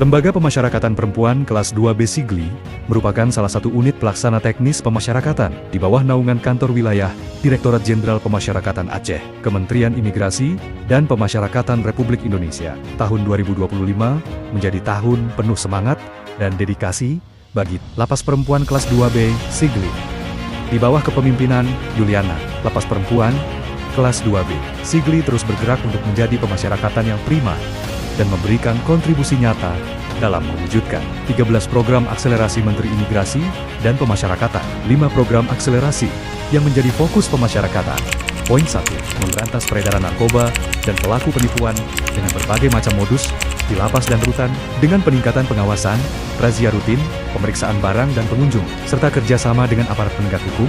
Lembaga Pemasyarakatan Perempuan Kelas 2B Sigli merupakan salah satu unit pelaksana teknis pemasyarakatan di bawah naungan Kantor Wilayah Direktorat Jenderal Pemasyarakatan Aceh, Kementerian Imigrasi dan Pemasyarakatan Republik Indonesia. Tahun 2025 menjadi tahun penuh semangat dan dedikasi bagi Lapas Perempuan Kelas 2B Sigli. Di bawah kepemimpinan Yuliana, Lapas Perempuan Kelas 2B Sigli terus bergerak untuk menjadi pemasyarakatan yang prima dan memberikan kontribusi nyata dalam mewujudkan 13 program akselerasi Menteri Imigrasi dan Pemasyarakatan, 5 program akselerasi yang menjadi fokus pemasyarakatan. Poin 1. Memberantas peredaran narkoba dan pelaku penipuan dengan berbagai macam modus di lapas dan rutan dengan peningkatan pengawasan, razia rutin, pemeriksaan barang dan pengunjung, serta kerjasama dengan aparat penegak hukum.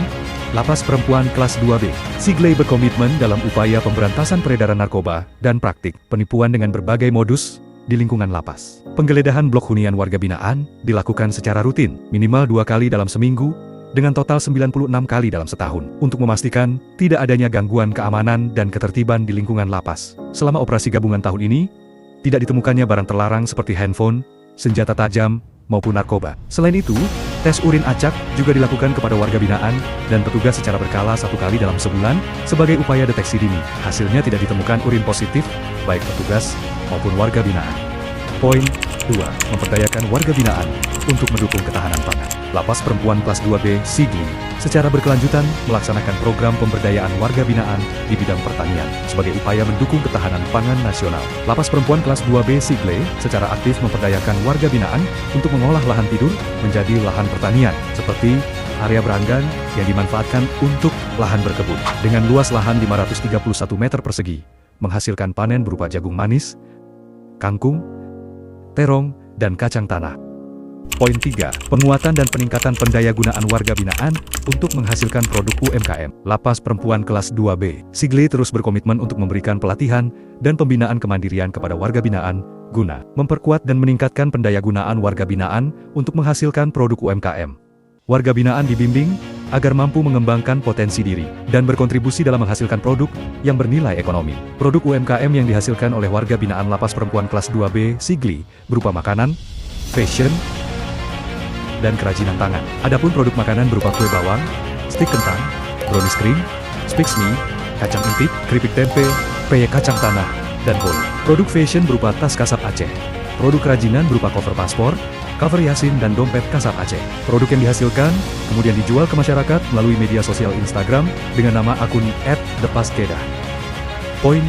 Lapas Perempuan Kelas 2B Sigli berkomitmen dalam upaya pemberantasan peredaran narkoba dan praktik penipuan dengan berbagai modus di lingkungan lapas. Penggeledahan blok hunian warga binaan dilakukan secara rutin, minimal 2 kali dalam seminggu, dengan total 96 kali dalam setahun, untuk memastikan tidak adanya gangguan keamanan dan ketertiban di lingkungan lapas. Selama operasi gabungan tahun ini, tidak ditemukannya barang terlarang seperti handphone, senjata tajam, maupun narkoba. Selain itu, tes urin acak juga dilakukan kepada warga binaan dan petugas secara berkala 1 kali dalam sebulan sebagai upaya deteksi dini. Hasilnya tidak ditemukan urin positif, baik petugas maupun warga binaan. Poin 2. Memperdayakan warga binaan untuk mendukung ketahanan pangan. Lapas Perempuan Kelas 2B Sigli secara berkelanjutan melaksanakan program pemberdayaan warga binaan di bidang pertanian sebagai upaya mendukung ketahanan pangan nasional. Lapas Perempuan Kelas 2B Sigli secara aktif memperdayakan warga binaan untuk mengolah lahan tidur menjadi lahan pertanian, seperti area beranggan yang dimanfaatkan untuk lahan berkebun dengan luas lahan 531 meter persegi, menghasilkan panen berupa jagung manis, kangkung, terong, dan kacang tanah. Poin 3. Penguatan dan peningkatan pendayagunaan warga binaan untuk menghasilkan produk UMKM. Lapas Perempuan Kelas 2B Sigli terus berkomitmen untuk memberikan pelatihan dan pembinaan kemandirian kepada warga binaan guna memperkuat dan meningkatkan pendayagunaan warga binaan untuk menghasilkan produk UMKM. Warga binaan dibimbing agar mampu mengembangkan potensi diri dan berkontribusi dalam menghasilkan produk yang bernilai ekonomi. Produk UMKM yang dihasilkan oleh warga binaan Lapas Perempuan Kelas 2B Sigli berupa makanan, fashion, dan kerajinan tangan. Adapun produk makanan berupa kue bawang, stik kentang, brownies krim, spix mie, kacang intip, keripik tempe, peye kacang tanah, dan bolu. Produk fashion berupa tas kasab Aceh. Produk kerajinan berupa cover paspor, cover yasin, dan dompet kasab Aceh. Produk yang dihasilkan kemudian dijual ke masyarakat melalui media sosial Instagram dengan nama akun @thepaskedah. Poin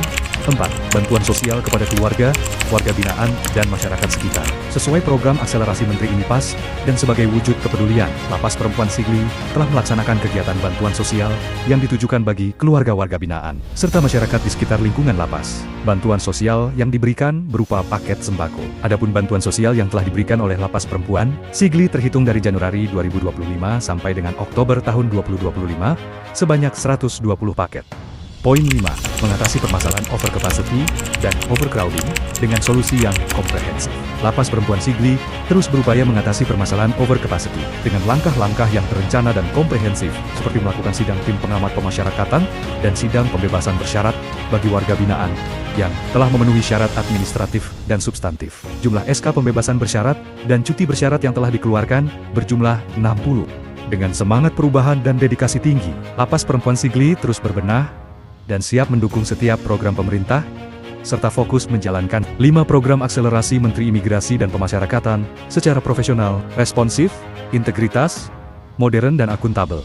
4. Bantuan sosial kepada keluarga, warga binaan, dan masyarakat sekitar. Sesuai program akselerasi Menteri IMIPAS dan sebagai wujud kepedulian, Lapas Perempuan Sigli telah melaksanakan kegiatan bantuan sosial yang ditujukan bagi keluarga warga binaan, serta masyarakat di sekitar lingkungan lapas. Bantuan sosial yang diberikan berupa paket sembako. Adapun bantuan sosial yang telah diberikan oleh Lapas Perempuan Sigli terhitung dari Januari 2025 sampai dengan Oktober tahun 2025, sebanyak 120 paket. Poin 5. Mengatasi permasalahan overcapacity dan overcrowding dengan solusi yang komprehensif. Lapas Perempuan Sigli terus berupaya mengatasi permasalahan overcapacity dengan langkah-langkah yang terencana dan komprehensif, seperti melakukan sidang tim pengamat pemasyarakatan dan sidang pembebasan bersyarat bagi warga binaan yang telah memenuhi syarat administratif dan substantif. Jumlah SK pembebasan bersyarat dan cuti bersyarat yang telah dikeluarkan berjumlah 60. Dengan semangat perubahan dan dedikasi tinggi, Lapas Perempuan Sigli terus berbenah dan siap mendukung setiap program pemerintah, serta fokus menjalankan 5 program akselerasi Menteri Imigrasi dan Pemasyarakatan secara profesional, responsif, integritas, modern dan akuntabel.